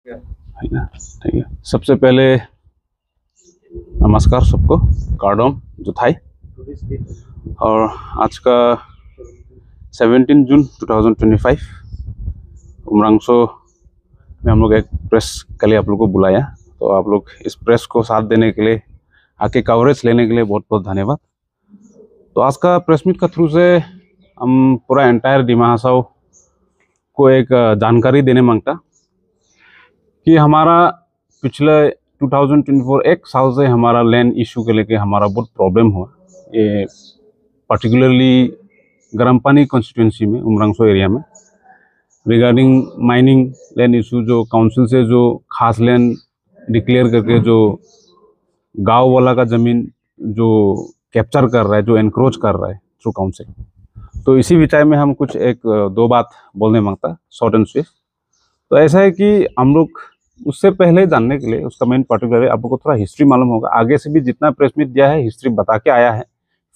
है ना। ठीक है, सबसे पहले नमस्कार सबको, कार्डोम जुथाई। और आज का 17 जून 2025 उमरांसो में हम लोग एक प्रेस के लिए आप लोग को बुलाया। तो आप लोग इस प्रेस को साथ देने के लिए, आके कवरेज लेने के लिए बहुत बहुत धन्यवाद। तो आज का प्रेस मीट का थ्रू से हम पूरा एंटायर डिमा हासाओ को एक जानकारी देने मांगता कि हमारा पिछले 2024 एक साल से हमारा लैंड इशू के लेके हमारा बहुत प्रॉब्लम हुआ। ये पर्टिकुलरली गर्म पानी कॉन्स्टिट्यूंसी में, उमरांसो एरिया में, रिगार्डिंग माइनिंग लैंड इशू, जो काउंसिल से जो खास लैंड डिक्लेयर करके जो गांव वाला का ज़मीन जो कैप्चर कर रहा है, जो एनक्रोच कर रहा है थ्रू काउंसिल। तो इसी विषय में हम कुछ एक दो बात बोलने मांगता, शॉर्ट एंड स्वीट। तो ऐसा है कि हम लोग उससे पहले जानने के लिए, उसका मेन पर्टिकुलर आप लोग को थोड़ा हिस्ट्री मालूम होगा। आगे से भी जितना प्रेस मीट दिया है हिस्ट्री बता के आया है,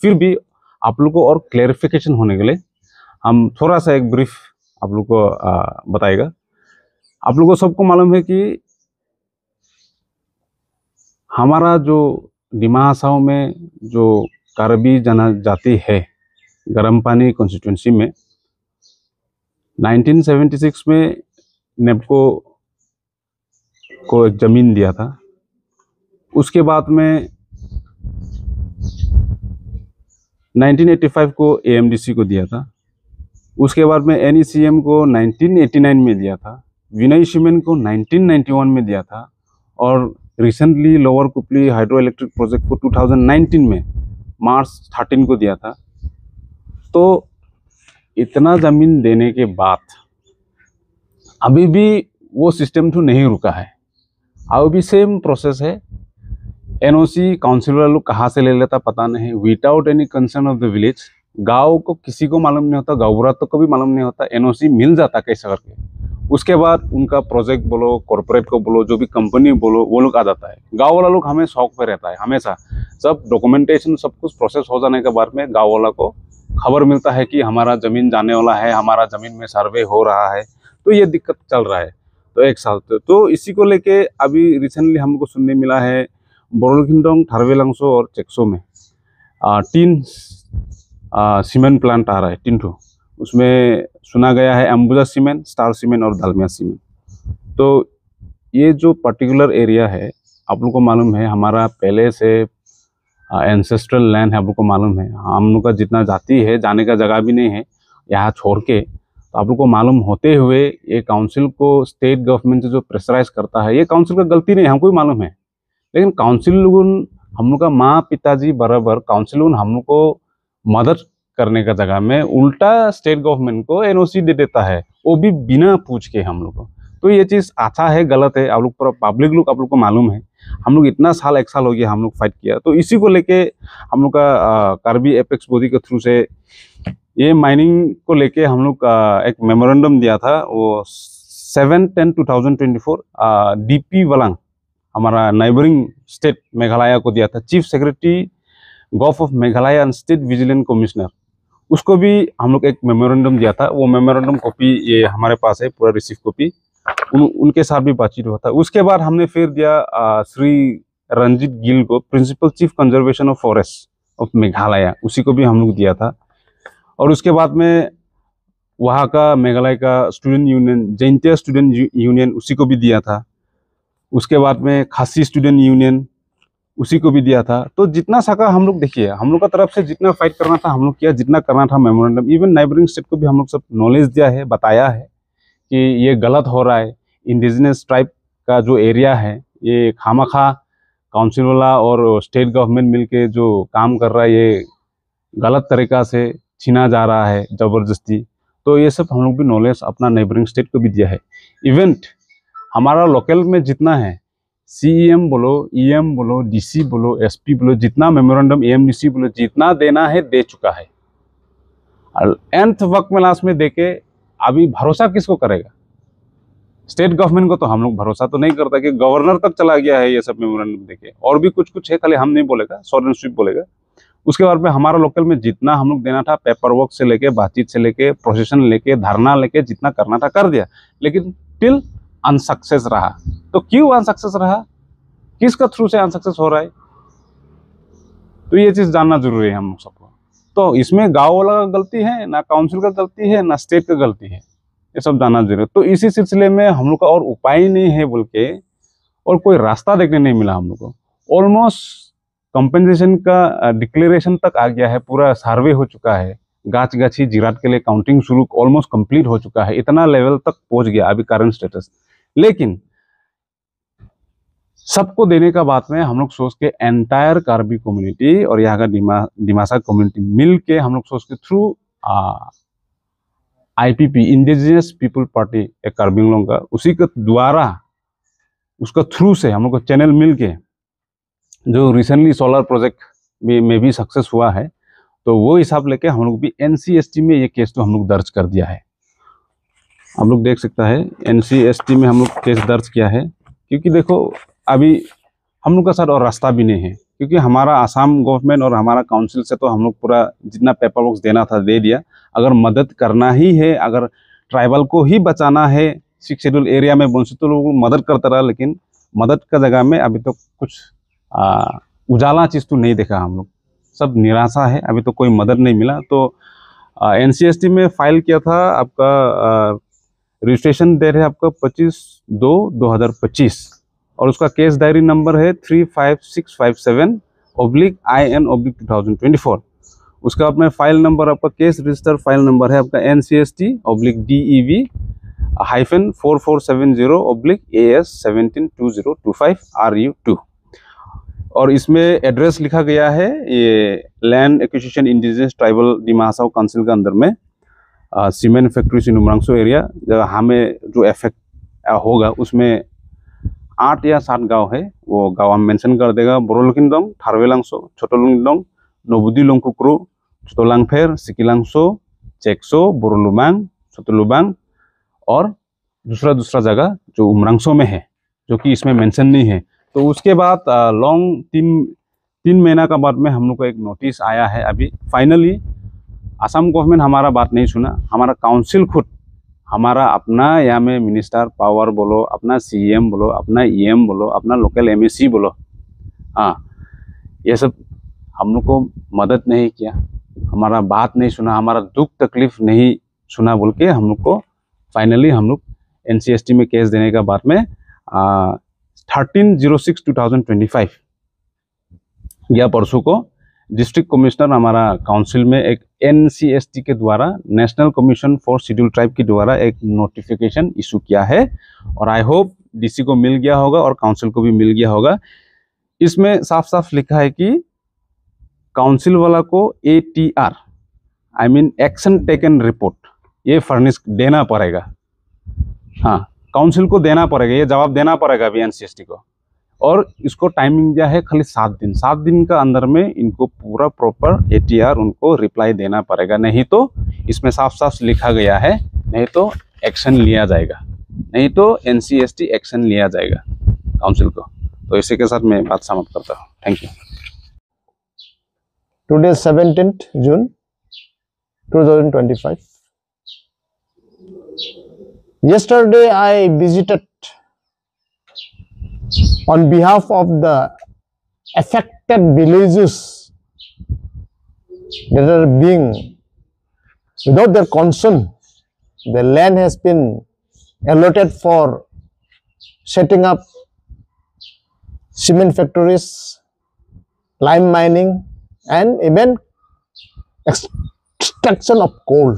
फिर भी आप लोग को और क्लैरिफिकेशन होने के लिए हम थोड़ा सा एक ब्रीफ आप लोग को बताएगा। आप लोग को सबको मालूम है कि हमारा जो डिमा हासाओ में जो कार्बी जनजाति है गर्म पानी कॉन्स्टिट्यूंसी में, 1976 में नेपको को एक ज़मीन दिया था। उसके बाद में 1985 को एएमडीसी को दिया था। उसके बाद में एनईसीएम को 1989 में दिया था। विनय सीमेंट को 1991 में दिया था। और recently lower Kopili hydro electric project को 2019 में मार्च 13 को दिया था। तो इतना ज़मीन देने के बाद अभी भी वो सिस्टम तो नहीं रुका है, अभी भी सेम प्रोसेस है। एनओसी काउंसिल वाला लोग कहाँ से ले लेता पता नहीं, without any concern of the village. गांव को किसी को मालूम नहीं होता, गाँव तो को भी मालूम नहीं होता, एनओसी मिल जाता कैसे करके। उसके बाद उनका प्रोजेक्ट बोलो, कॉर्पोरेट को बोलो, जो भी कंपनी बोलो, वो लोग आ जाता है। गाँव वाला लोग हमें शौक पे रहता है हमेशा। सब डॉक्यूमेंटेशन सब कुछ प्रोसेस हो जाने के बाद में गाँव वाला को खबर मिलता है कि हमारा ज़मीन जाने वाला है, हमारा ज़मीन में सर्वे हो रहा है। तो ये दिक्कत चल रहा है तो एक साल तो इसी को लेके अभी रिसेंटली हमको सुनने मिला है बोरोलखिंडोंग, थारवेलांगसो और चेक्सो में 3 सीमेंट प्लांट आ रहा है, 3 ठो। उसमें सुना गया है अंबुजा सीमेंट, स्टार सीमेंट और दालमिया सीमेंट। तो ये जो पर्टिकुलर एरिया है, आप लोग को मालूम है हमारा पहले से एंसेस्ट्रल लैंड है, आप लोग को मालूम है। हम लोग का जितना जाति है, जाने का जगह भी नहीं है यहाँ छोड़ के। तो आप लोग को मालूम होते हुए ये काउंसिल को स्टेट गवर्नमेंट से जो प्रेशराइज करता है, ये काउंसिल का गलती नहीं, हमको भी मालूम है। लेकिन काउंसिल लोग हम लोग का माँ पिताजी बराबर, काउंसिल हम लोग को मदद करने का जगह में उल्टा स्टेट गवर्नमेंट को एनओसी दे देता है, वो भी बिना पूछ के हम लोग को। तो ये चीज़ अच्छा है गलत है, आप लोग पूरा पब्लिक लोग आप लोग को मालूम है। हम लोग इतना साल, 1 साल हो गया हम लोग फाइट किया। तो इसी को लेके हम लोग का कार्बी एपेक्स बॉडी के थ्रू से ये माइनिंग को लेके हम लोग एक मेमोरेंडम दिया था। वो 7/10/2024 डीपी वलांग, हमारा नाइबरिंग स्टेट मेघालय को दिया था। Chief secretary government of Meghalaya and state vigilance commissioner, उसको भी हम लोग एक मेमोरेंडम दिया था। वो मेमोरेंडम कॉपी ये हमारे पास है, पूरा रिसीव कॉपी। उनके साथ भी बातचीत हुआ था। उसके बाद हमने फिर दिया श्री रंजीत गिल को, principal chief conservation of forest of Meghalaya, उसी को भी हम लोग दिया था। और उसके बाद में वहाँ का मेघालय का student union, Jaintia student union, उसी को भी दिया था। उसके बाद में खासी स्टूडेंट यूनियन, उसी को भी दिया था। तो जितना सका हम लोग, देखिए हम लोग का तरफ से जितना फाइट करना था हम लोग किया, जितना करना था मेमोरेंडम। इवन नाइबरिंग स्टेट को भी हम लोग सब नॉलेज दिया है, बताया है कि ये गलत हो रहा है। इंडिजिनस ट्राइब का जो एरिया है, ये खामखा काउंसिल वाला और स्टेट गवर्नमेंट मिलके जो काम कर रहा है, ये गलत तरीका से छीना जा रहा है ज़बरदस्ती। तो ये सब हम लोग भी नॉलेज अपना नेबरिंग स्टेट को भी दिया है। इवेंट हमारा लोकल में जितना है, सीईएम बोलो, ईएम बोलो, डीसी बोलो, एसपी बोलो, जितना मेमोरेंडम, एएमडीसी बोलो, जितना देना है दे चुका है। एंथ वक्त में लास्ट में देके अभी भरोसा किसको करेगा? स्टेट गवर्नमेंट को तो हम लोग भरोसा तो नहीं करता कि गवर्नर तक चला गया है ये सब मेमोरेंडम देके। और भी कुछ कुछ है, खाली हम नहीं बोलेगा, शॉर्ट एंड स्वीट बोलेगा। उसके बाद में हमारा लोकल में जितना हम लोग देना था, पेपर वर्क से लेके, बातचीत से लेके, प्रोसेशन लेके, धरना लेके, जितना करना था कर दिया। लेकिन टिल अनसक्सेस रहा। तो क्यों अनसक्सेस रहा, किसका थ्रू से अनसक्सेस हो रहा है, तो ये चीज जानना जरूरी है हम सबको। तो इसमें गांव वाला का गलती है ना, काउंसिल का गलती है ना, स्टेट का गलती है, ये सब जानना जरूरी है। तो इसी सिलसिले में हम लोग का और उपाय नहीं है बोल के, और कोई रास्ता देखने नहीं मिला हम लोग को। ऑलमोस्ट कंपेंसेशन का डिक्लेरेशन तक आ गया है, पूरा सर्वे हो चुका है, गाछ गाछी जिराट के लिए काउंटिंग शुरू ऑलमोस्ट कंप्लीट हो चुका है, इतना लेवल तक पहुंच गया अभी करंट स्टेटस। लेकिन सबको देने का बात में हम लोग सोच के एंटायर कार्बी कम्युनिटी और यहाँ का डिमासा कम्युनिटी मिल के हम लोग सोच के through IPP indigenous people party एक कार्बी लोगों का, उसी के द्वारा उसका थ्रू से हम लोग को चैनल मिल के जो रिसेंटली सोलर प्रोजेक्ट में भी सक्सेस हुआ है, तो वो हिसाब लेके हम लोग भी NCST में ये केस तो हम लोग दर्ज कर दिया है। आप लोग देख सकता है NCST में हम लोग केस दर्ज किया है, क्योंकि देखो अभी हम लोग का साथ और रास्ता भी नहीं है, क्योंकि हमारा आसाम गवर्नमेंट और हमारा काउंसिल से तो हम लोग पूरा जितना पेपर वर्क देना था दे दिया। अगर मदद करना ही है, अगर ट्राइबल को ही बचाना है 6 शेड्यूल एरिया में वंचित तो लोगों को मदद करता रहा, लेकिन मदद का जगह में अभी तो कुछ उजाला चीज़ तो नहीं देखा हम लोग, सब निराशा है, अभी तो कोई मदद नहीं मिला। तो NCST में फाइल किया था, आपका रजिस्ट्रेशन डेट है आपका 25/2/2025 और उसका केस डायरी नंबर है 35657/IN/2024। उसका अपना फाइल नंबर, आपका केस रजिस्टर फाइल नंबर है आपका NCST/DEV-4470/AS172025 और इसमें एड्रेस लिखा गया है ये land acquisition indigenous tribal Dimasa council के अंदर में cement factory in Umrangso area. जगह हमें जो इफेक्ट होगा उसमें 8 या 7 गांव है, वो गांव हम मेंशन कर देगा। बोरोलकिंडोंग, थारवेलांगसो, छोटोलुंगडोंग, नोबुदीलोंगकुक्रो, छोटोलांगफेर, सिकिलांगसो, चेक्सो, बोरोलुमांग, छोटोलुबांग और दूसरा जगह जो उमरांगसो में है, जो कि इसमें मेंशन नहीं है। तो उसके बाद लॉन्ग 3 महीना का बाद में हम लोग को एक नोटिस आया है। अभी फाइनली असम गवर्नमेंट हमारा बात नहीं सुना, हमारा काउंसिल खुद, हमारा अपना यहाँ में मिनिस्टर पावर बोलो, अपना CM बोलो, अपना EM बोलो, अपना लोकल MAC बोलो, हाँ, ये सब हम लोग को मदद नहीं किया, हमारा बात नहीं सुना, हमारा दुख तकलीफ नहीं सुना बोल के हम लोग को फाइनली हम लोग NCST में केस देने का बाद में 13/06/2025 या परसों को डिस्ट्रिक्ट कमिश्नर हमारा काउंसिल में एक NCST के द्वारा national commission for schedule tribe के द्वारा एक नोटिफिकेशन इशू किया है और आई होप DC को मिल गया होगा और काउंसिल को भी मिल गया होगा। इसमें साफ साफ लिखा है कि काउंसिल वाला को ATR I mean action taken report ये फर्निश देना पड़ेगा, हाँ, काउंसिल को देना पड़ेगा, ये जवाब देना पड़ेगा अभी NCST को। और इसको टाइमिंग दिया है खाली 7 दिन, 7 दिन का अंदर में इनको पूरा प्रॉपर ATR उनको रिप्लाई देना पड़ेगा, नहीं तो इसमें साफ साफ लिखा गया है, नहीं तो एक्शन लिया जाएगा, नहीं तो NCST एक्शन लिया जाएगा काउंसिल को। तो इसी के साथ मैं बात समाप्त करता हूँ। Thank you. Today is 17th June 2025. Yesterday I visited on behalf of the affected villages that are being, without their consent, the land has been allotted for setting up cement factories, lime mining and even extraction of coal.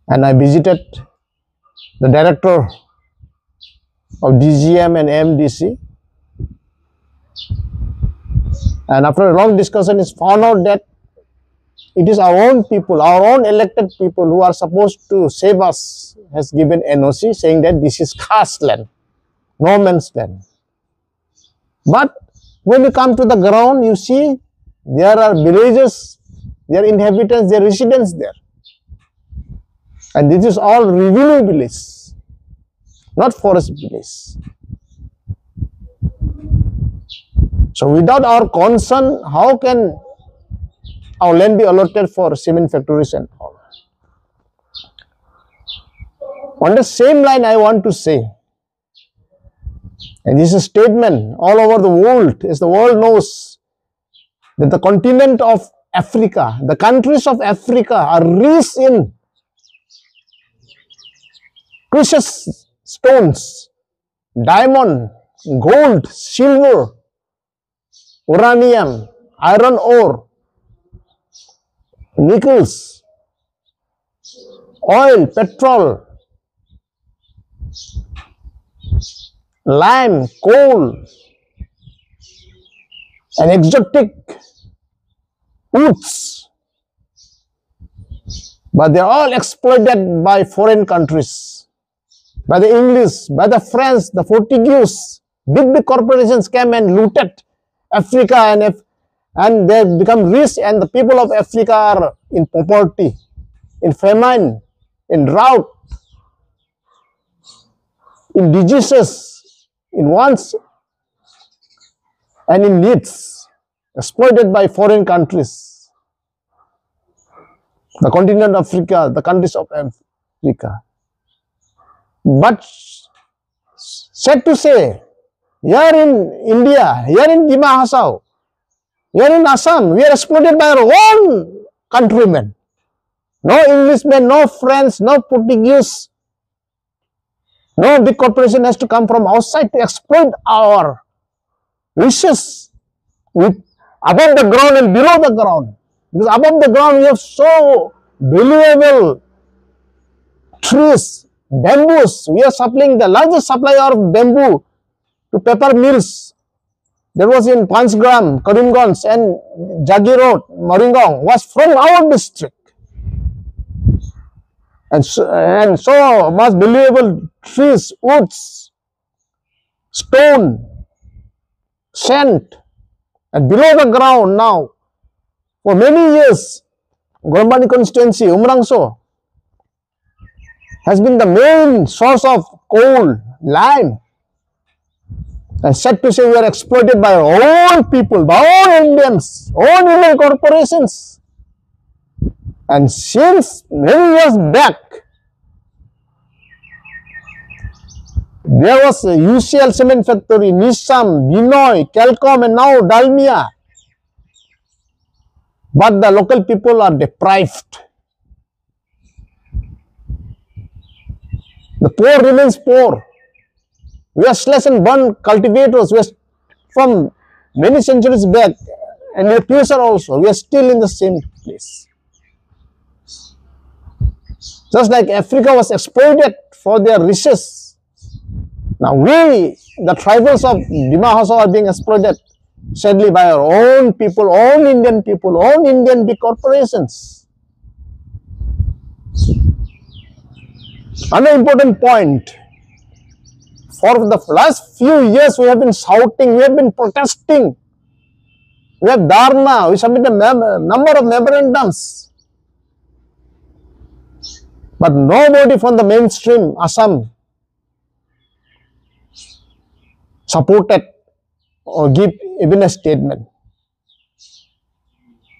And I visited the director of DGM and MDC, and after a long discussion it's found out that it is our own people, our own elected people who are supposed to save us has given NOC saying that this is caste land, no man's land. But when you come to the ground, you see there are villages, there are inhabitants, there are residents there, and this is all revenue village, not forest village. So without our consent, how can our land be allotted for cement factories and all? On the same line, I want to say, and this is a statement all over the world, as the world knows, that the continent of Africa, the countries of Africa are rich in precious stones, diamond, gold, silver, uranium, iron ore, nickels, oil, petrol, lime, coal, and exotic woods. But they are all exploited by foreign countries, by the English, by the French, the Portuguese. Big corporations came and looted Africa, and they become rich, and the people of Africa are in poverty, in famine, in drought, in diseases, in wants, and in needs, exploited by foreign countries. The continent of Africa, the countries of Africa. But sad to say, here in India, here in Dima Hasao, here in Assam, we are exploited by our own countrymen. No Englishmen, no French, no Portuguese. No big corporation has to come from outside to exploit our riches with above the ground and below the ground. Because above the ground we have so valuable trees, bamboos. We are supplying the largest supplier of bamboo to paper mills. There was in Panchgram, Karimganj and Jagi Road, Moringong was from our district. And so much valuable trees, woods, stone, sand, and below the ground now. For many years, Gombani constituency, Umrangso, has been the main source of coal, lime. And sad to say, we are exploited by our own people, by all Indians, all Indian corporations. And since many years back, there was a UCL cement factory, Nissam, Binoy, Kelcom, and now Dalmia. But the local people are deprived. The poor remains poor. We are slash and burn cultivators. We are from many centuries back, and in the future also, we are still in the same place. Just like Africa was exploited for their riches, now we, the tribals of Dima Hasao, are being exploited sadly by our own people, own Indian people, own Indian big corporations. Another important point, for the last few years we have been shouting, we have been protesting, we have dharna, we submit a number of memorandums. But nobody from the mainstream Assam supported or give even a statement.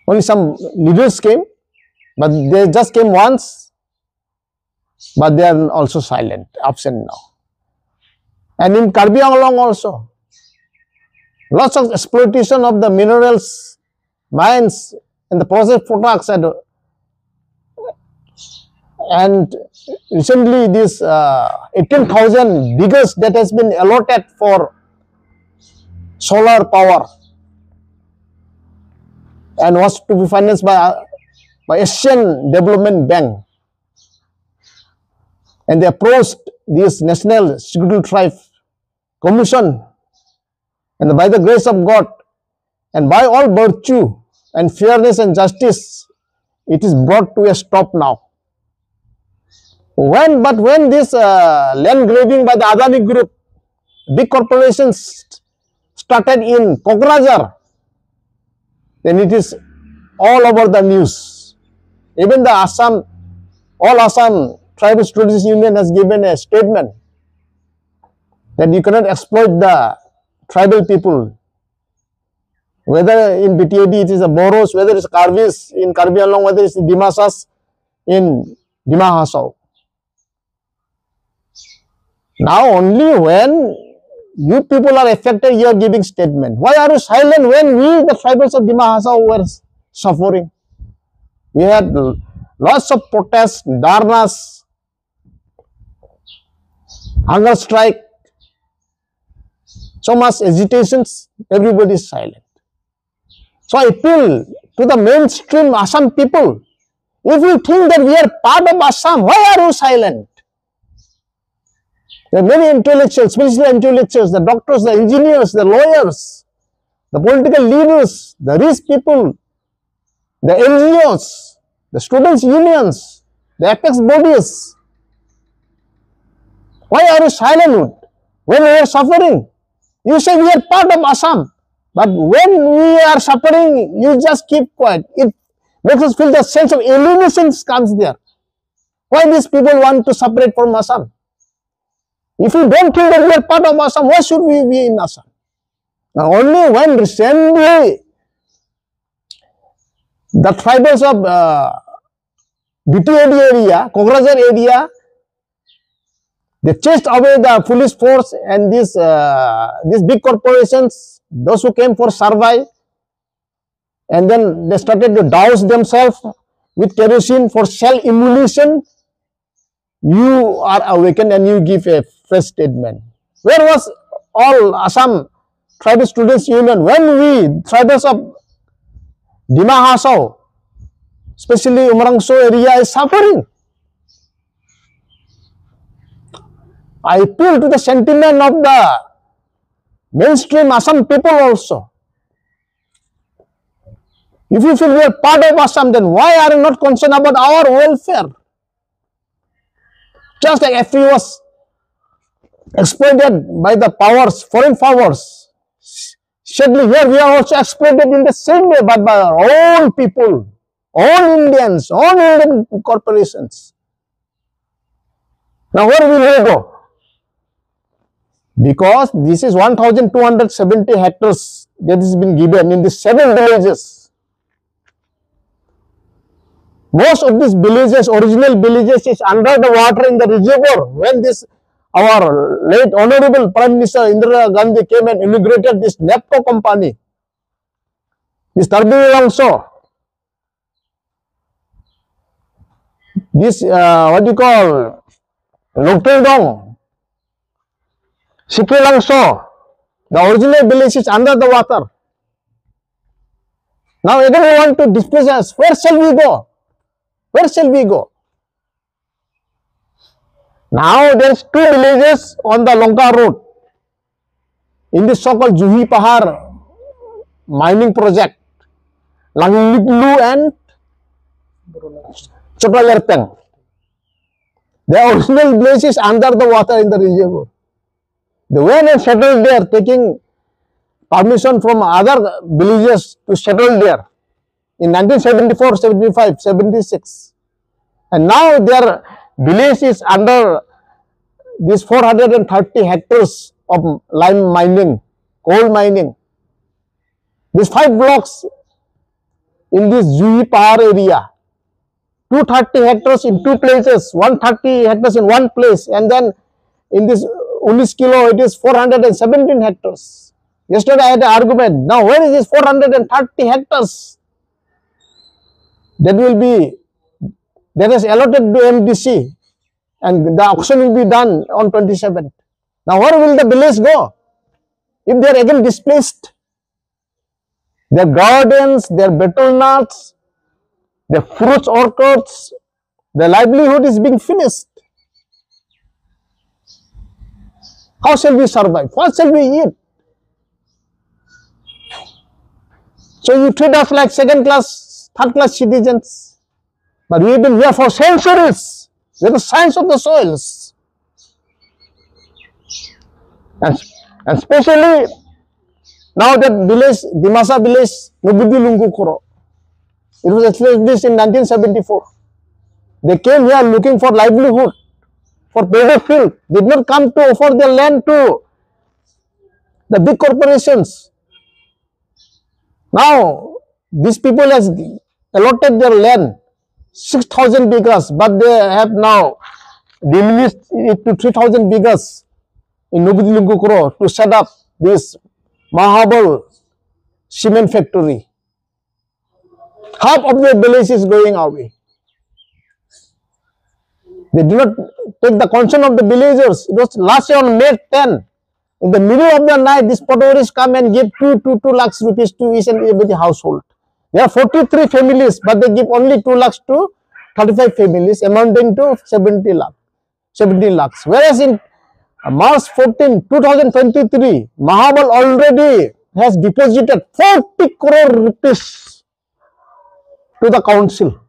Only some leaders came, but they just came once, but they are also silent, absent now. And in Karbi Anglong also, lots of exploitation of the minerals, mines, and the processed products. And recently this 18,000 diggers that has been allotted for solar power and was to be financed by Asian Development Bank. And they approached this National Security Tribe Commission, and by the grace of God and by all virtue and fairness and justice, it is brought to a stop now. But when this land grabbing by the Adani Group, big corporations started in Kokrajhar, then it is all over the news. Even the all Assam Tribal Studies Union has given a statement that you cannot exploit the tribal people. Whether in BTAD it is a Boros, whether it's Karvis in Karbi Anglong, whether it's Dimasas in Dima Hasao. Now only when you people are affected, you are giving statement. Why are you silent when we, the tribals of Dima Hasao, were suffering? We had lots of protests, dharnas, hunger strike, so much agitations, everybody is silent. So I appeal to the mainstream Assam people, if you think that we are part of Assam, why are you silent? There are many intellectuals, especially intellectuals, the doctors, the engineers, the lawyers, the political leaders, the rich people, the NGOs, the students' unions, the apex bodies. Why are you silent when we are suffering? You say we are part of Assam, but when we are suffering, you just keep quiet. It makes us feel the sense of alienation comes there. Why these people want to separate from Assam? If you don't think that we are part of Assam, why should we be in Assam? Now, only when recently the tribals of BTAD area, Kokrajhar area, they chased away the police force and these big corporations, those who came for survey, and then they started to douse themselves with kerosene for self-immolation. You are awakened and you give a fresh statement. Where was all Assam Tribal Students Union when we, tribals of Dima Hasao, especially Umrangso area, is suffering? I appeal to the sentiment of the mainstream Assam people also. If you feel we are part of Assam, then why are you not concerned about our welfare? Just like FE was exploited by the powers, foreign powers, sadly here we are also exploited in the same way, but by our own people, own Indians, own Indian corporations. Now where will we go? Because this is 1,270 hectares that has been given in the 7 villages. Most of these villages, original villages, is under the water in the reservoir. When this, our late Honorable Prime Minister Indira Gandhi came and inaugurated this NEPCO company, this Tarbi also, this what you call, Loktel Sikilangso, the original village is under the water. Now again we want to displace us. Where shall we go? Where shall we go? Now there is 2 villages on the Lonka road in this so-called Juhi Pahar mining project, Langliklu and Chotalerpeng. The original village is under the water in the reservoir. They went and settled there, taking permission from other villages to settle there in 1974, 75, 76. And now their village is under these 430 hectares of lime mining, coal mining. These 5 blocks in this Juhi Pahar area, 230 hectares in 2 places, 130 hectares in 1 place, and then in this Unis kilo, it is 417 hectares. Yesterday I had an argument. Now where is this 430 hectares that will be, that is allotted to MDC, and the auction will be done on 27th. Now where will the village go if they are again displaced? Their gardens, their betel nuts, their fruits orchards, their livelihood is being finished. How shall we survive? What shall we eat? So you treat us like 2nd class, 3rd class citizens. But we have been here for centuries with the science of the soils. And especially now that village, Dimasa village, Nubudi Lungukuro. It was established in 1974. They came here looking for livelihood, for better field, did not come to offer their land to the big corporations. Now, these people has allotted their land, 6,000 bighas, but they have now diminished it to 3,000 bighas in Nubudilungukro to set up this Mahabal cement factory. Half of the village is going away. They do not take the concern of the villagers. It was last year on May 10. In the middle of the night, these Patoris come and give 2 lakhs rupees to each and every household. There are 43 families, but they give only 2 lakhs to 35 families, amounting to 70 lakhs. Whereas in March 14, 2023, Mahabal already has deposited 40 crore rupees to the council.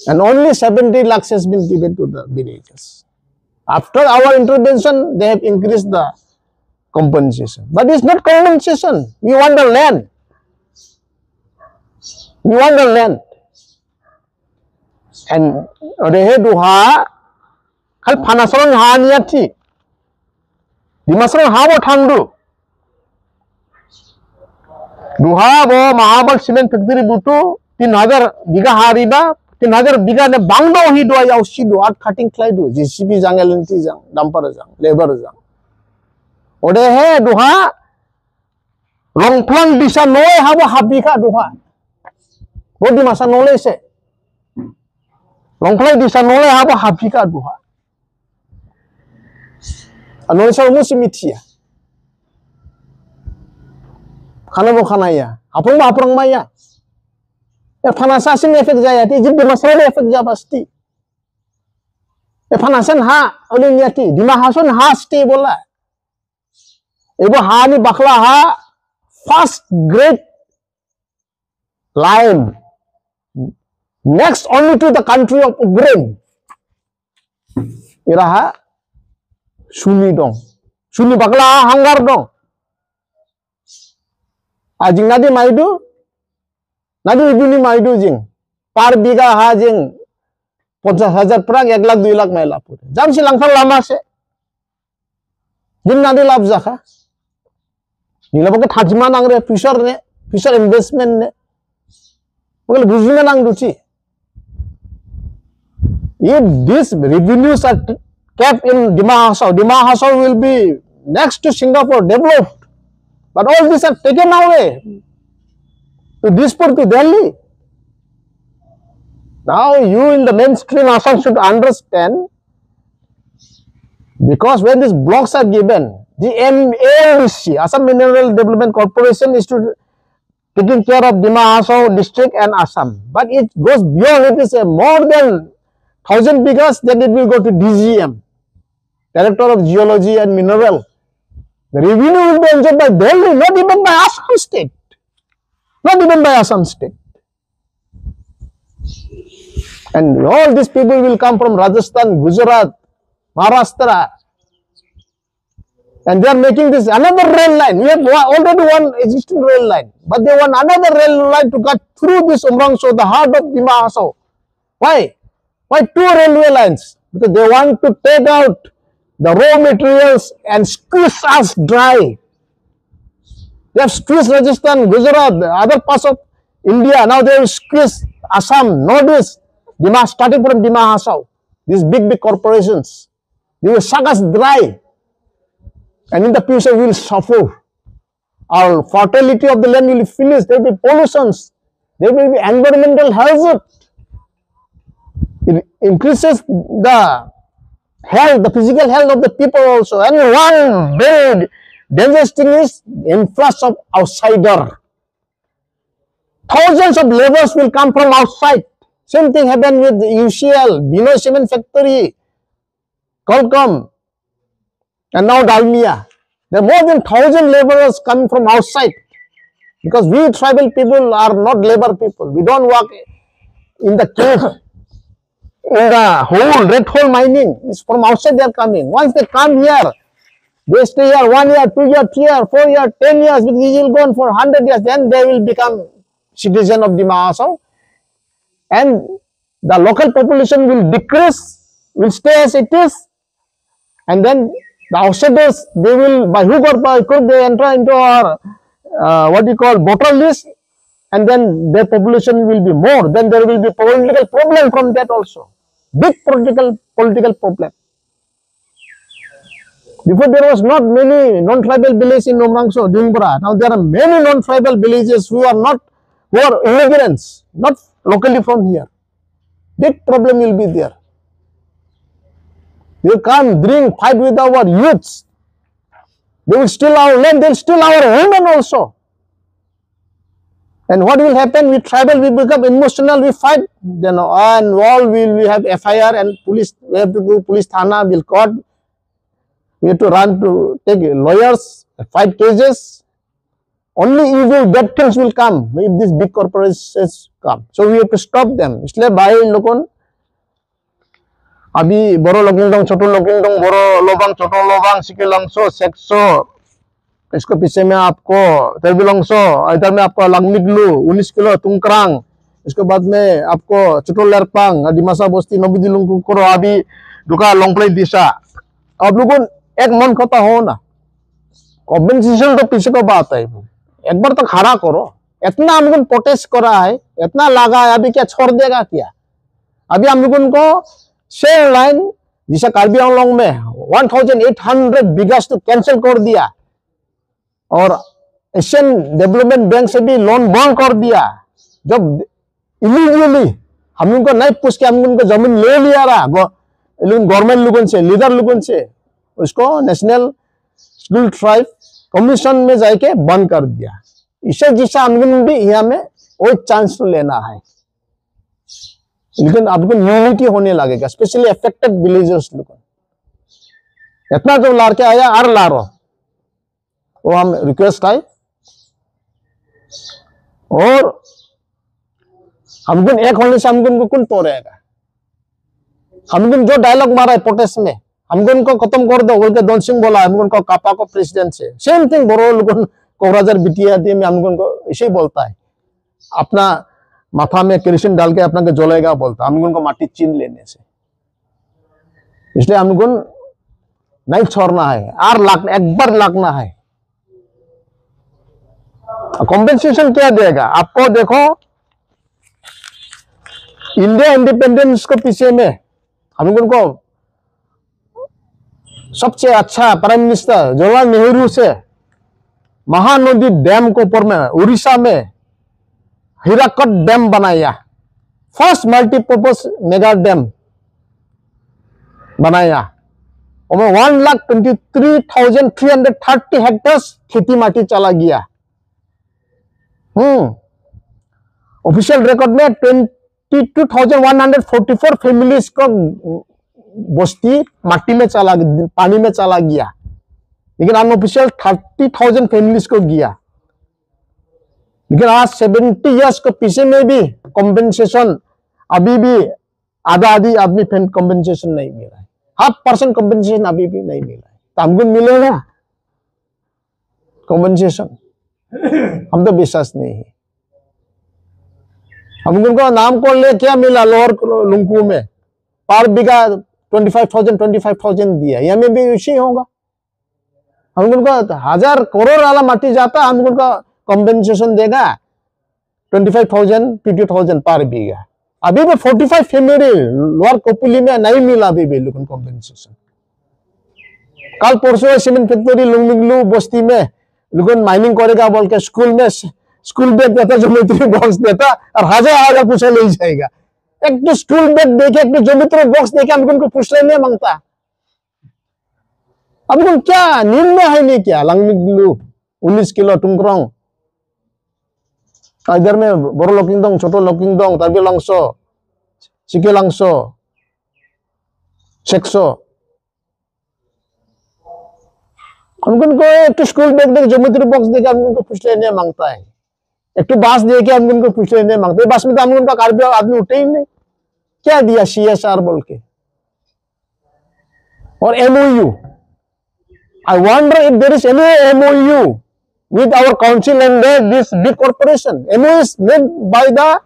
And only 70 lakhs has been given to the villagers. After our intervention, they have increased the compensation. But it's not compensation. We want the land. We want the land. And rehe duha kal panasaron ha niati. Dimasaron ha bo thangdu. Duha bo Mahabal cement factory butu 3000 biga hariba 3000 biga ne bangdo hi do ya usidu at cutting klaidu JCB jang LNT jang dumper jang labor jang. Ode he duha longplang bisa noy ha bo habika duha. Bodi masa nole se. Longplang bisa nole ha bo habika duha. Anole sa musimiti ya. Khana bo khana ya. Apung ba aprang maya. Panasan efek jaya ti jib masalah efek ja pasti. Panasan ha oleh niati dimahasun ha sti bola. Ebo ha ni bakla ha first grade lime. Next only to the country of Ukraine. Iraha suni dong. Suni bakla hanggar dong. Ajing nadi maidu nadi ibuni maidu jing par biga ha jing 50,000 prang 1 lakh 2 lakh maila pure jam si langfang lama se jing nadi lab jaka nila bako thajma nang re fisher investment ne bako bujime nang duchi if these revenues are kept in Dima Hasao will be next to Singapore developed, but all these are taken away to Dispur to Delhi. Now you in the mainstream Assam should understand, because when these blocks are given, the AMC, Assam Mineral Development Corporation, is to taking care of Dima Hasao district and Assam. But it goes beyond. It is a more than 1,000 bigas, then it will go to DGM, Director of Geology and Mineral. The revenue will be enjoyed by Delhi, not even by Assam state. Not even by Assam state. And all these people will come from Rajasthan, Gujarat, Maharashtra. And they are making this another rail line. We have already one existing rail line. But they want another rail line to cut through this Umrangso, the heart of Dima Hasao. Why? Why 2 railway lines? Because they want to take out the raw materials and squeeze us dry. They have squeezed Rajasthan, Gujarat, the other parts of India. Now they will squeeze Assam, Northeast, starting from Dima Hasao. These big corporations. They will suck us dry. And in the future we will suffer. Our fertility of the land will be finished. There will be pollutions. There will be environmental hazard. It increases the health, the physical health of the people also. And one very dangerous thing is influx of outsider. Thousands of laborers will come from outside. Same thing happened with UCL, Binoy Cement Factory, Qualcomm, and now Dalmia. There are more than 1,000 laborers coming from outside. Because we tribal people are not labor people. We don't work in the cave. In the hole, red hole mining, is from outside they are coming. Once they come here, they stay here 1 year, 2 years, 3 years, 4 years, 10 years, because he will go on for 100 years, then they will become citizen of Dima Hasao. And the local population will decrease, will stay as it is. And then the outsiders, they will, by hook or by crook, they enter into our, voter list. And then their population will be more. Then there will be political problem from that also. Big political problem. Before there was not many non-tribal villages in Nomrangso, Dingbra. Now there are many non-tribal villages who are immigrants, not locally from here. Big problem will be there. They can't drink, fight with our youths. They will steal our land, they will steal our women also. And what will happen with tribal? We become emotional, we fight, then and all we have FIR and police, we have to do police thana, will court. We have to run to take lawyers, fight cases. Only evil, bad things will come if these big corporations come. So we have to stop them. इसलिए भाई लोगों अभी बड़ो लोगिंगडोंग, छोटो लोगिंगडोंग, बड़ो लोबांग, छोटो लोबांग, सिकिलांगसो, सेक्सो, इसके पीछे में आपको तेरबिलोंगसो, इधर में आपको लंगमिगलू, 19 किलो तुंगक्रांग, इसके बाद में आपको छोटो लरपांग, दिमासा बस्ती, नबीदिलुंग करो अभी दुका लोंगप्ले दिशा. आप लोगों एक मन खाता हो ना, कॉम्पेंसेशन तो पीछे का बात है. एक बार तो खड़ा करो. इतना हम लोगों प्रोटेस्ट करा है, इतना लगा है, अभी क्या छोड़ देगा क्या? अभी हम लोगों को शेयर लाइन जिसे कार्बी आंगलोंग में 1800 बिगास तो कैंसिल कर दिया और एशियन डेवलपमेंट बैंक से भी लोन बंद कर दिया. जब इलीगली हम लोगों को नहीं पूछ के हम लोगों को जमीन ले लिया रहा गवर्नमेंट लोगों से, लीडर लोगों से, उसको नेशनल स्कूल ट्राइब कमीशन में जाके बंद कर दिया. इसे जिसे हम लोगों भी यहाँ में वो चांस तो लेना है, लेकिन आपको यूनिटी होने लगेगा, स्पेशली अफेक्टेड विलेजर्स लोग. इतना जो लार के आया और लारो वो हम रिक्वेस्ट है. और हमको एक होने से हमको कुल तो रहेगा. हमको जो डायलॉग मारा है प्रोटेस्ट में, हमको उनको खत्म कर दो बोल के दोन सिंह बोला, हमको उनको कापा को प्रेसिडेंट से सेम थिंग बोरो लोगों कोबराजर बिटिया दी में हमको उनको इसे बोलता है, अपना माथा में केरोसिन डाल के अपना के जलेगा बोलता. हमको उनको माटी चीन लेने से. इसलिए हमको नहीं छोड़ना है, और लागना एक बार लागना है. कॉम्पेंसेशन क्या देगा आपको? देखो इंडिया इंडिपेंडेंस के पीछे में हमको उनको सबसे अच्छा प्राइम मिनिस्टर जवाहरलाल नेहरू से महानदी डैम को ऊपर में उड़ीसा में हीराकट डैम बनाया, फर्स्ट मल्टीपर्पज मेगा डैम बनाया. और 1,23,330 हेक्टर्स खेती माटी चला गया. ऑफिशियल रिकॉर्ड में 22,144 फैमिलीज को बस्ती माटी में चला, पानी में चला गया. लेकिन अनऑफिशियल 30,000 फैमिलीज को गया. लेकिन आज 70 इयर्स के पीछे में भी कॉम्पेंसेशन अभी भी आधा आधी आदमी कॉम्पेंसेशन नहीं मिला है. 0.5% कॉम्पेंसेशन अभी भी नहीं मिला है. तो हमको मिलेगा कॉम्पेंसेशन? हम तो विश्वास नहीं है. हमको नाम को ले क्या मिला लोअर लुंगपू में पर बीघा 25,000 दिया. यहाँ में भी इसी होगा. हमको 1000 करोड़ वाला माटी जाता, हमको कॉम्पेंसेशन देगा 25,000 50,000 पर बीघा. अभी भी 45 फैमिली लोअर कोपुली में नहीं मिला अभी भी लोगों कॉम्पेंसेशन. कल परसों सीमेंट फैक्ट्री लुंगमिंगलू बस्ती में लोगों माइनिंग करेगा बोल के स्कूल में स्कूल बैग देता, ज्योमेट्री बॉक्स देता और हजार पूछे ले जाएगा. एक तो स्कूल बैग देके एक तो ज्योमेट्री बॉक्स देके हमको पूछ लेने मांगता. अब क्या निर्णय है नहीं क्या? लंगमिगलू 19 किलो तुंगक्रांग, इधर में बड़ो लोकिंगडोंग, छोटो लोकिंगडोंग, तरबिलोंगसो, सिकिलांगसो, सेक्सो. हमको एक तो स्कूल बैग देके ज्योमेट्री बॉक्स देके हमको पूछ लेने मांगता है. एक तो बास देके हमको पूछ लेने मांगते हैं. बस में तो हम उनका कार्य आदमी उठे ही नहीं. क्या दिया CSR बोल के? और MOU, I wonder if there is any MOU with our council and this big corporation. MOU is made by the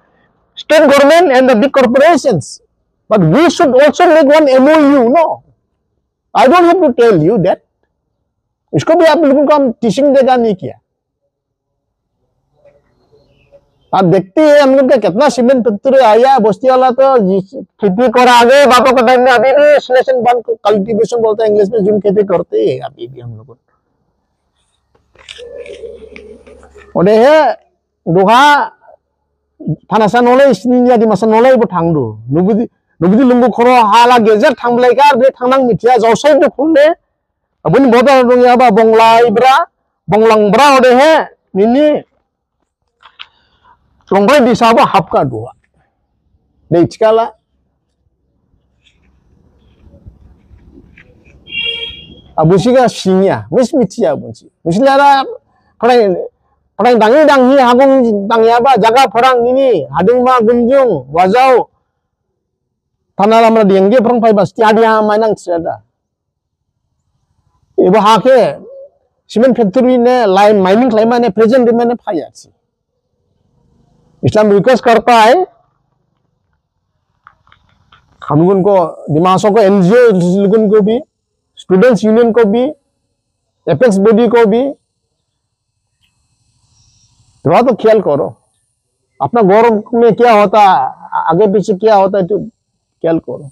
state government and the big corporations, but we should also make one MOU. No, I don't have to tell you that. इसको भी आप लोगों को हम teaching देगा नहीं किया. आप देखते हैं हम लोग का कितना सीमेंट फैक्ट्री आया, बस्ती वाला तो खेती कर आगे बापा के टाइम में अभी भी स्लेशन बन कल्टीवेशन बोलते हैं इंग्लिश में, जिन खेती करते हैं अभी भी हम लोग। और है दुहा थानासा नोले इसनिया di masa नोले इबो थांदो नुबुदि लुंगु खरो हाला गेजेर थांबलायगा बे थांनां मिथिया जौसाय दुखुले अबुन बोदा दं याबा बंगलाइब्रा बंगलांब्रा ओदे हे निनि लंबाय दिसाबो हाबका दुआ दे इचकाला अबुसिगा सिनिया मिस मिथिया बुंसि मिसलारा फराय दांgi दांhi हागुं दांयाबा जागा फरां निनि हादुंमा गुंजुं वाजाव थाना लामरा देंगे फरां फाइबा स्टियाडिया माइनां स्यादा एबो हाके सीमेंट फैक्ट्री ने लाइन माइनिंग क्लाइमा ने प्रेजेंट में ने फाया छी इस्लाम रिक्वेस्ट करता है हम लोगों को दिमागों को एनजीओ लोगों को भी स्टूडेंट्स यूनियन को भी एपेक्स बॉडी को भी थोड़ा तो ख्याल करो अपना गौरव में क्या होता आगे पीछे क्या होता है तो ख्याल करो।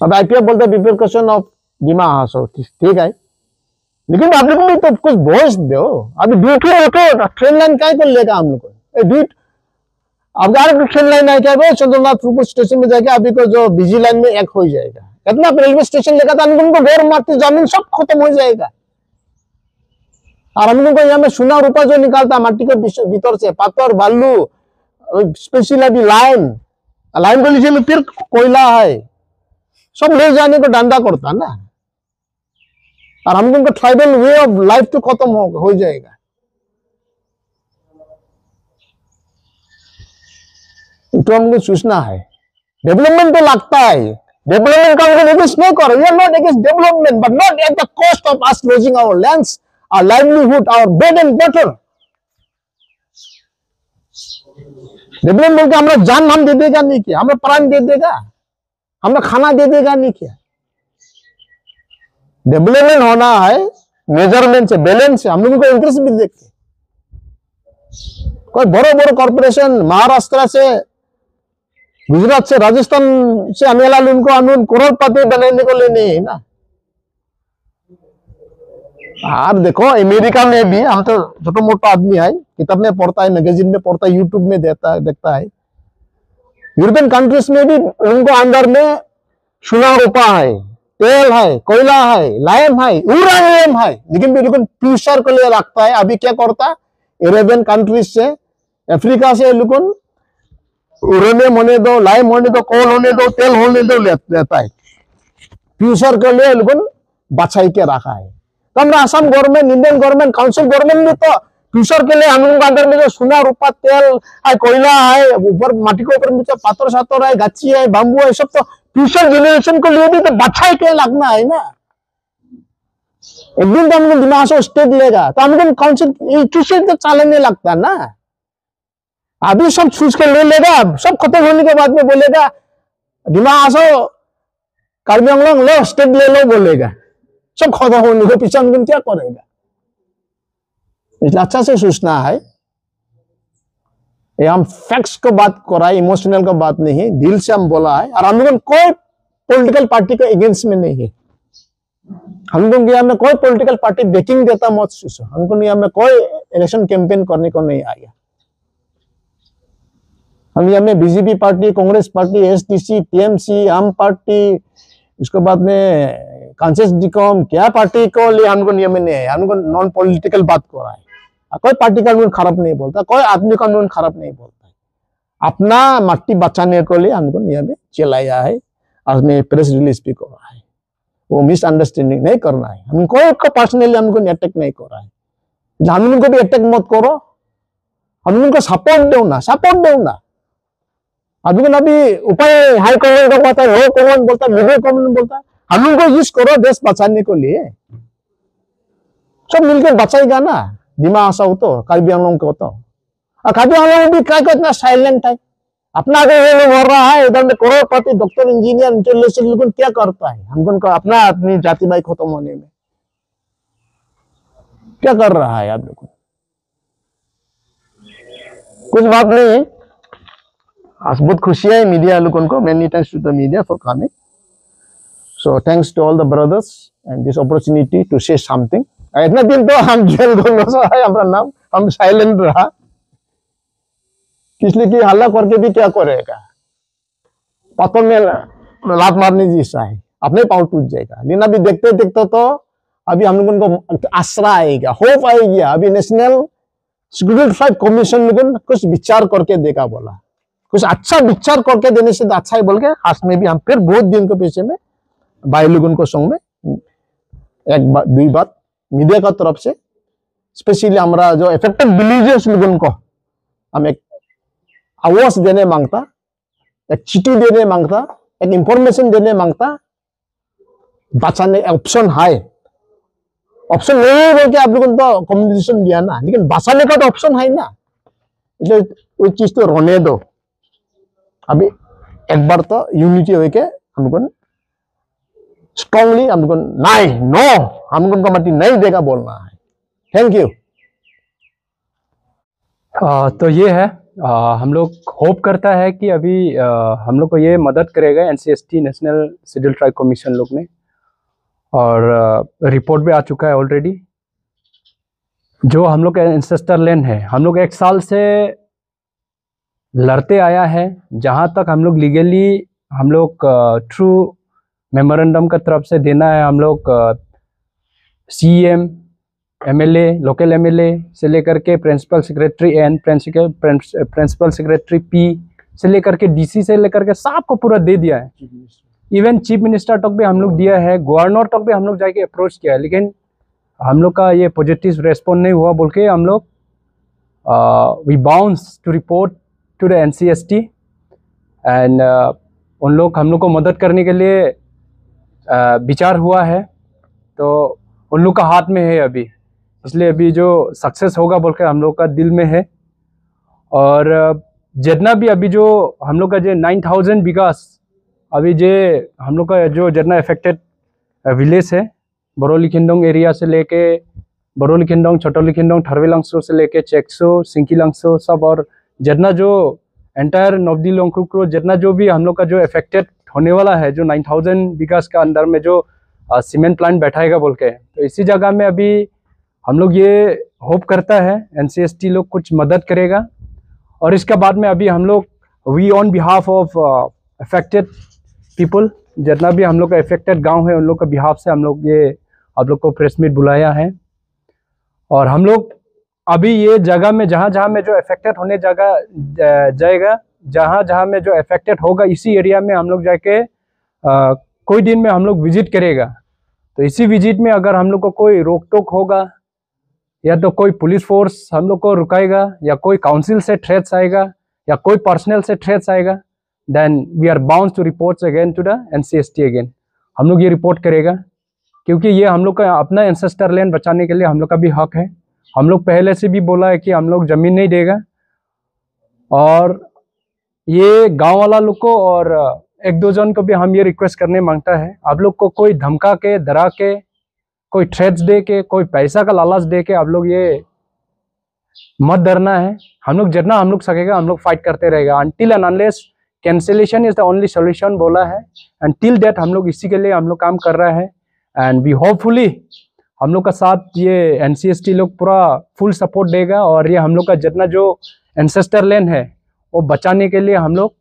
अब आईपीएफ बोलते प्रिपरेशन ऑफ दिमाग हासो ठीक है लेकिन आप लोग भी तो कुछ वॉइस दो। अभी ड्यूटी उठो ट्रेन लाइन काय कर लेगा हम लोग को ड्यूट अब गाड़ी ट्रेन लाइन है क्या चंद्रनाथ रूपुर स्टेशन में जाके अभी को जो बिजी लाइन में एक हो जाएगा कितना रेलवे स्टेशन लेगा था उनको गौर मारती जमीन सब खत्म हो जाएगा और हम लोग को यहाँ में सोना रूपा जो निकालता माटी के भीतर से पत्थर बालू स्पेशल अभी लाइन लाइन को नीचे में फिर कोयला है सब ले जाने को धंधा करता ना और हम लोग को ट्राइबल वे ऑफ लाइफ तो खत्म हो जाएगा। तो हमको सोचना है डेवलपमेंट तो लगता है डेवलपमेंट का हमको एग्जिस्ट नहीं करो we are not against development but not at the cost of us losing our lands our livelihood our bread and butter. Development का हमारा जान हम दे देगा नहीं क्या हमें प्राण दे देगा हमें खाना दे देगा नहीं क्या। डेवलपमेंट होना है मेजरमेंट से बैलेंस से हम लोगों को इंटरेस्ट भी देखते कोई बड़े बड़े कॉर्पोरेशन महाराष्ट्र से गुजरात से राजस्थान से आने वाले उनको करोड़पति बनाने को लेने है ना। आप देखो अमेरिका में भी हम तो छोटा मोटा आदमी है किताब में पढ़ता है मैगजीन में पढ़ता है यूट्यूब में देखता है यूरोपियन कंट्रीज में भी उनको अंदर में सोना रूपा है तेल है कोयला है लाइन है यूरेनियम है लेकिन बिल्कुल फ्यूचर के लिए रखता है। अभी क्या करता है अरेबियन कंट्रीज से अफ्रीका से बिल्कुल यूरेनियम होने दो लाइम होने दो कोल होने दो तेल होने दो लेता है फ्यूचर के लिए बिल्कुल बचाई के रखा है। तो हम Assam government Indian government council government भी तो फ्यूचर के लिए हम लोगों के अंदर में जो सोना रूपा तेल है कोयला है ऊपर माटी के ऊपर में जो पाथर साथर है गाची है बाम्बू है सब तो फ्यूचर जनरेशन को लिए भी तो बचाई के लगना है ना। एक दिन तो हम लोग दिमाग से स्टेट लेगा तो हम लोग काउंसिल तो चलने लगता ना। अभी सब चूज के ले लेगा सब खत्म होने के बाद में बोलेगा दिमाग आसो कार्बी आंगलों लो स्टेट ले लो बोलेगा सब खत्म होने के पीछे हम क्या करेगा। इसलिए अच्छा से सोचना है ये हम फैक्ट्स को बात कर रहा है इमोशनल का बात नहीं है दिल से हम बोला है और हम लोग कोई पॉलिटिकल पार्टी के अगेंस्ट में नहीं है। हम लोग यहाँ में कोई पॉलिटिकल पार्टी बैकिंग देता मत सोचो हमको यहाँ में कोई इलेक्शन कैंपेन करने को नहीं आया। हम यहाँ में BJP party Congress party STC TMC आम पार्टी उसके बाद में कांसेस डिकॉम क्या पार्टी को लिए हमको नियम नहीं है हमको नॉन पॉलिटिकल बात कर रहा है। कोई पार्टी का कानून खराब नहीं बोलता कोई आदमी का कानून खराब नहीं बोलता है अपना मट्टी बचाने को लिए हमको नियम चलाया है और मैं प्रेस रिलीज भी कर रहा है वो मिसअंडरस्टैंडिंग नहीं करना है हमको पर्सनली हमको अटैक नहीं कर रहा है हम उनको भी अटैक मत करो हम उनको सपोर्ट दो ना। अभी अभी उपाय हाई कमांड का बोलता है लो कमांड बोलता है मिडिल कमांड बोलता है हम उनको यूज करो देश बचाने को लिए सब मिलकर बचाएगा ना। दिमाग आसा हो तो कार्बी आंगलों को तो कार्बी आंगलों भी क्या इतना साइलेंट है अपना आगे हो रहा है इधर में करोड़पति डॉक्टर इंजीनियर इंटेलिजेंस क्या करता है हमको अपना अपनी जाति भाई खत्म होने में क्या कर रहा है आप लोग कुछ बात नहीं है, आज बहुत खुशी है मीडिया लोगों को। Many thanks to the media for coming. So thanks to all the brothers and this opportunity to say something. इतना दिन तो हम जेल हमारा नाम हम साइलेंट रहा, इसलिए कि हल्ला करके भी क्या करेगा, पत्थर में लात मारने जैसा है, अपने पाँव टूट जाएगा। लेकिन अभी देखते देखते तो अभी हम लोगों को आश्रय आएगा, होप आएगी। अभी नेशनल सिक्योरिटी फाइव कमीशन लोगों कुछ विचार करके देगा, बोला कुछ अच्छा विचार करके देने से तो अच्छा ही बोल के आज में भी हम फिर बहुत दिन के पीछे में भाई लोगों को संग में एक बात दुई बात मीडिया का तरफ से स्पेशली हमारा जो इफेक्टेड विलेजेस लोगों को हम एक आवाज देने मांगता, एक चिट्ठी देने मांगता, एक इंफॉर्मेशन देने मांगता। बचाने ऑप्शन है, ऑप्शन नहीं बोल के आप लोगों तो कम्युनिकेशन दिया ना, लेकिन बचाने का तो ऑप्शन है ना, इसलिए वो चीज तो रोने दो। अभी एक बार तो यूनिटी होके हम लोगों स्ट्रांगली हम लोगों नहीं नो हम लोगों का मत नहीं देगा बोलना है। Thank you. तो ये है, हम लोग होप करता है कि अभी हम लोग को ये मदद करेगा NCST national schedule tribe commission लोग ने, और रिपोर्ट भी आ चुका है ऑलरेडी। जो हम लोग का एंसेस्टर लैंड है, हम लोग 1 साल से लड़ते आया है। जहाँ तक हम लोग लीगली हम लोग थ्रू मेमोरेंडम का तरफ से देना है, हम लोग CM MLA लोकल MLA से लेकर के principal secretary and principal secretary P से लेकर के DC से लेकर के सबको पूरा दे दिया है। इवन चीफ मिनिस्टर तक भी हम लोग दिया है, गवर्नर तक भी हम लोग जाके अप्रोच किया है, लेकिन हम लोग का ये पॉजिटिव रेस्पॉन्स नहीं हुआ बोल के हम लोग we bound to report to the NCST and उन लोग हम लोग को मदद करने के लिए विचार हुआ है, तो उन लोग का हाथ में है अभी। इसलिए अभी जो सक्सेस होगा बोल के हम लोग का दिल में है। और जितना भी अभी जो हम लोग का जो 9000 बिगास अभी जे हम लोग का जो जितना अफेक्टेड विलेज है, बरोली खिंडोंग एरिया से लेके बरोली खिंडोंग, छोटोली खिंडोंग, थरवेलांगसो से लेके चेक्सो, सिंकीलांगसो सब, और जितना जो एंटायर नवदी लोंगक्रुक्रो जितना जो भी हम लोग का जो अफेक्टेड होने वाला है, जो 9000 बिगास का अंदर में जो सीमेंट प्लांट बैठाएगा बोल के, तो इसी जगह में अभी हम लोग ये होप करता है NCST लोग कुछ मदद करेगा। और इसके बाद में अभी हम लोग we on behalf of affected people, जितना भी हम लोग का अफेक्टेड गांव है, उन लोग का बिहाफ से हम लोग ये आप लोग को प्रेस मीट बुलाया है। और हम लोग अभी ये जगह में जहाँ जहाँ में जो अफेक्टेड होने जगह जाएगा, जहाँ जहाँ में जो अफेक्टेड होगा, इसी एरिया में हम लोग जाके कोई दिन में हम लोग विजिट करेगा। तो इसी विजिट में अगर हम लोग को कोई रोक टोक होगा, या तो कोई पुलिस फोर्स हम लोग को रुकाएगा, या कोई काउंसिल से थ्रेट्स आएगा, या कोई पर्सनल से थ्रेट्स आएगा, then we are bound to report again to the NCST again. हम लोग ये रिपोर्ट करेगा, क्योंकि ये हम लोग का अपना एंसेस्टर लैंड बचाने के लिए हम लोग का भी हक है। हम लोग पहले से भी बोला है कि हम लोग जमीन नहीं देगा, और ये गांव वाला लोग को और 1-2 जन को भी हम ये रिक्वेस्ट करने मांगता है, आप लोग को कोई धमका के, डरा के, कोई थ्रेट्स दे के, कोई पैसा का लालच दे के आप लोग ये मत डरना है। हम लोग जितना हम लोग सकेगा हम लोग फाइट करते रहेगा, until and unless cancellation is the only solution बोला है। एंड टिल दैट हम लोग इसी के लिए हम लोग काम कर रहा है। एंड वी होपफुली हम लोग का साथ ये NCST लोग पूरा फुल सपोर्ट देगा, और ये हम लोग का जितना जो एंसेस्टर लैंड है वो बचाने के लिए हम लोग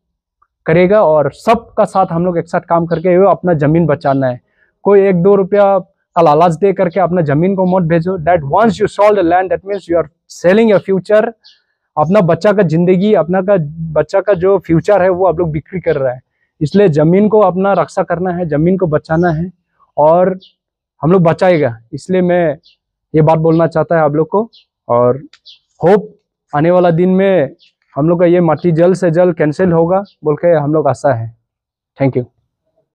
करेगा, और सबका साथ हम लोग एक साथ काम करके वो अपना ज़मीन बचाना है। कोई 1-2 रुपया का लालच दे करके अपना ज़मीन को मत भेजो। That once you sold the land, that means you are selling your future. अपना बच्चा का जिंदगी, बच्चा का जो फ्यूचर है वो आप लोग बिक्री कर रहा है। इसलिए ज़मीन को अपना रक्षा करना है, ज़मीन को बचाना है, और हम लोग बचाएगा। इसलिए मैं ये बात बोलना चाहता है आप लोग को, और होप आने वाला दिन में हम लोग का ये माटी जल्द से जल्द कैंसिल होगा बोल के हम लोग आशा है। Thank you.